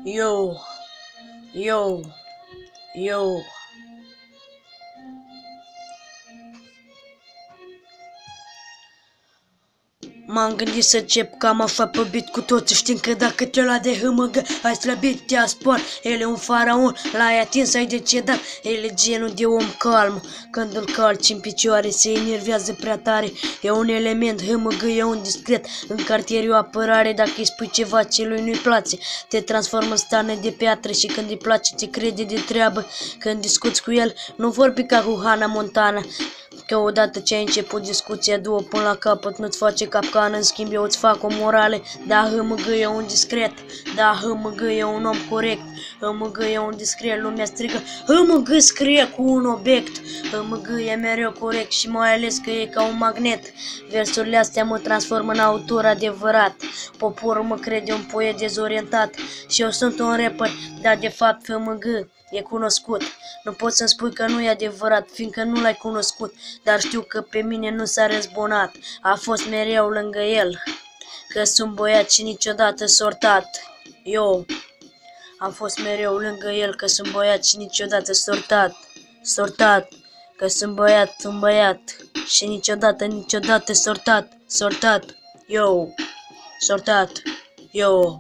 Yo, yo, yo. M-am gândit să încep cam așa pe beat cu toți. Știm că dacă te-o lua de hâmăgă, ai slăbit, te aspar. El e un faraon, l-ai atins, ai decedat. El e genul de om calm. Când îl calci în picioare, se enervează prea tare. E un element, hâmăgă, e un discret. În cartier e o apărare, dacă îi spui ceva ce lui nu-i place, te transformă în stană de piatră. Și când îi place, te crede de treabă. Când discuți cu el, nu vorbi ca cu Hannah Montana, că odată ce ai început discuția, du-o până la capăt, nu-ți face capcană. În schimb, eu îți fac o morale. Da, hâmăgă e un discret. Da, hâmăgă e un om corect. Hâmăgă e un discret. Lumea strigă, hâmăgă scrie cu un obiect. Hâmăgă e mereu corect și mai ales că e ca un magnet. Versurile astea mă transformă în autor adevărat. Poporul mă crede un poet dezorientat. Și eu sunt un rapper, dar de fapt hâmăgă e cunoscut. Nu poți să-mi spui că nu e adevărat, fiindcă nu l-ai cunoscut. Dar știu că pe mine nu s-a răzbunat. A fost mereu lângă el, că sunt băiat și niciodată sortat. Eu am fost mereu lângă el, că sunt băiat și niciodată sortat. Sortat, că sunt băiat, un băiat și niciodată sortat. Sortat, eu, sortat, eu.